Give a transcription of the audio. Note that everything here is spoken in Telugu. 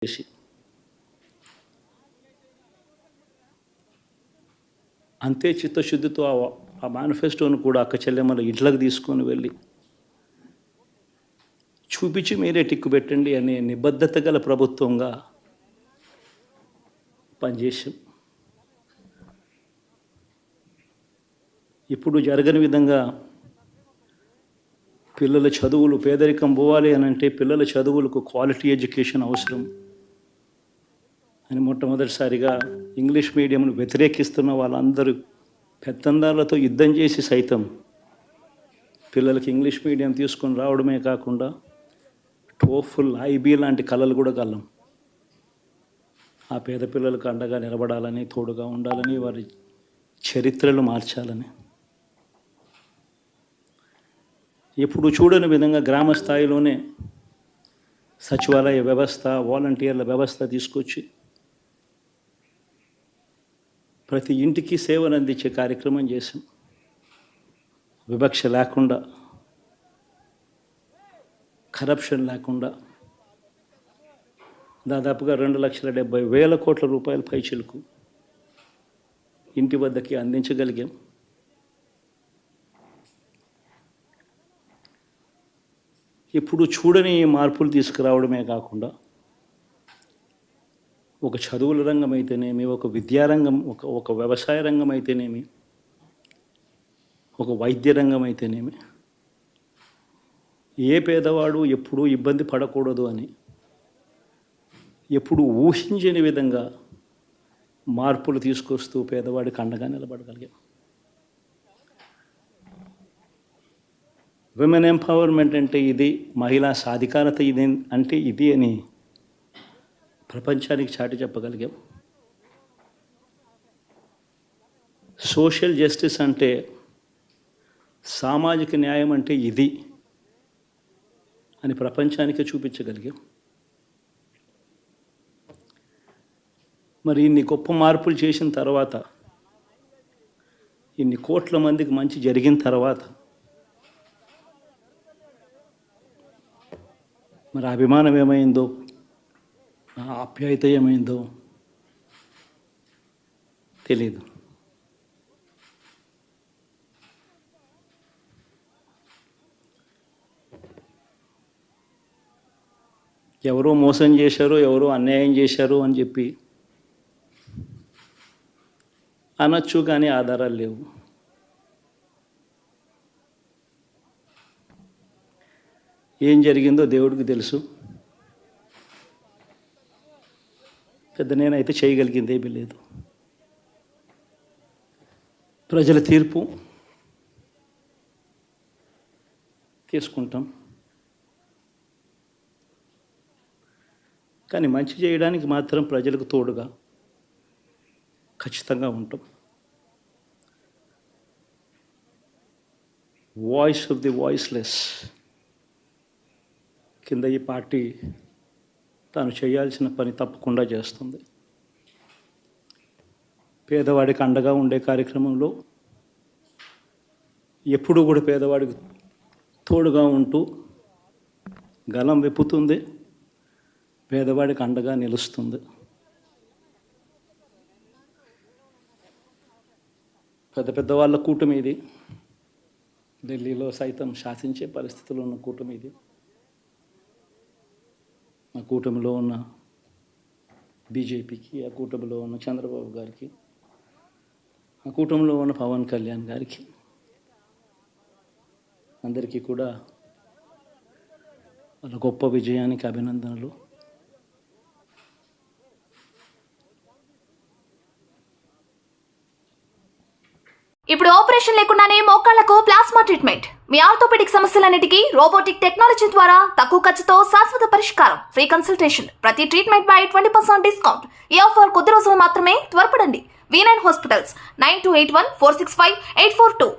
చేసి అంతే చిత్తశుద్ధితో ఆ మేనిఫెస్టోను కూడా అక్క చెల్లెమ్మల ఇంట్లోకి తీసుకొని వెళ్ళి చూపించి మీరే టిక్కు పెట్టండి అనే నిబద్ధత గల ప్రభుత్వంగా పనిచేసాం. ఇప్పుడు జరగని విధంగా పిల్లల చదువులు పేదరికం పోవాలి అని అంటే పిల్లల చదువులకు క్వాలిటీ ఎడ్యుకేషన్ అవసరం అని మొట్టమొదటిసారిగా ఇంగ్లీష్ మీడియంను వ్యతిరేకిస్తున్న వాళ్ళందరూ పెత్తందారులతో యుద్ధం చేసి సైతం పిల్లలకి ఇంగ్లీష్ మీడియం తీసుకొని రావడమే కాకుండా టోఫుల్ ఐబీ లాంటి కళలు కూడా కలం ఆ పేద పిల్లలకు అండగా నిలబడాలని తోడుగా ఉండాలని వారి చరిత్రలు మార్చాలని ఎప్పుడు చూడని విధంగా గ్రామ స్థాయిలోనే సచివాలయ వ్యవస్థ వాలంటీర్ల వ్యవస్థ తీసుకొచ్చి ప్రతి ఇంటికి సేవలు అందించే కార్యక్రమం చేశాం. వివక్ష లేకుండా, కరప్షన్ లేకుండా దాదాపుగా 2,70,000 కోట్ల రూపాయల పైచిలకు ఇంటి వద్దకి అందించగలిగాం. ఇప్పుడు చూడని మార్పులు తీసుకురావడమే కాకుండా ఒక చదువుల రంగం అయితేనేమి, ఒక విద్యారంగం, ఒక వ్యవసాయ రంగం అయితేనేమి, ఒక వైద్య రంగం అయితేనేమి ఏ పేదవాడు ఎప్పుడూ ఇబ్బంది పడకూడదు అని ఎప్పుడు ఊహించని విధంగా మార్పులు తీసుకొస్తూ పేదవాడికి అండగా నిలబడగలిగాం. విమెన్ ఎంపవర్మెంట్ అంటే ఇది, మహిళా సాధికారత ఇది అంటే ఇది అని ప్రపంచానికి చాటి చెప్పగలిగాం. సోషల్ జస్టిస్ అంటే, సామాజిక న్యాయం అంటే ఇది అని ప్రపంచానికి చూపించగలిగాం. మరి ఇన్ని గొప్ప మార్పులు చేసిన తర్వాత, ఇన్ని కోట్ల మందికి మంచి జరిగిన తర్వాత మరి అభిమానం ఏమైందో, ఆప్యాయత ఏమైందో తెలీదు. ఎవరో మోసం చేశారో, ఎవరో అన్యాయం చేశారో అని చెప్పి అనొచ్చు, కానీ ఆధారాలు లేవు. ఏం జరిగిందో దేవుడికి తెలుసు. పెద్ద నేనైతే చేయగలిగింది ఏమీ లేదు. ప్రజల తీర్పు తీసుకుంటాం, కానీ మంచి చేయడానికి మాత్రం ప్రజలకు తోడుగా ఖచ్చితంగా ఉంటాం. వాయిస్ ఆఫ్ ది వాయిస్లెస్ కింద ఈ పార్టీ తాను చేయాల్సిన పని తప్పకుండా చేస్తుంది. పేదవాడికి అండగా ఉండే కార్యక్రమంలో ఎప్పుడూ కూడా పేదవాడికి తోడుగా ఉంటూ గలం విప్పుతుంది, పేదవాడికి అండగా నిలుస్తుంది. పెద్ద పెద్ద వాళ్ళ కూటమి ఇది, ఢిల్లీలో సైతం శాసించే పరిస్థితుల్లో ఉన్న కూటమి ఇది. ఆ కూటమిలో ఉన్న బీజేపీకి, ఆ కూటమిలో ఉన్న చంద్రబాబు గారికి, ఆ కూటమిలో ఉన్న పవన్ కళ్యాణ్ గారికి అందరికీ కూడా వాళ్ళ గొప్ప విజయానికి అభినందనలు. ఇప్పుడు ఆపరేషన్ లేకుండానే మోకాళ్లకు ప్లాస్మా ట్రీట్మెంట్. మీ ఆర్థోపెడిక్ సమస్యలన్నిటికీ రోబోటిక్ టెక్నాలజీ ద్వారా తక్కువ ఖర్చుతో శాశ్వత పరిష్కారం. Free consultation. ప్రతి ట్రీట్మెంట్ పై 20% డిస్కౌంట్. ఈ ఆఫర్ కొద్ది రోజులు మాత్రమే. త్వరపడండి. V9 hospitals 9281465842.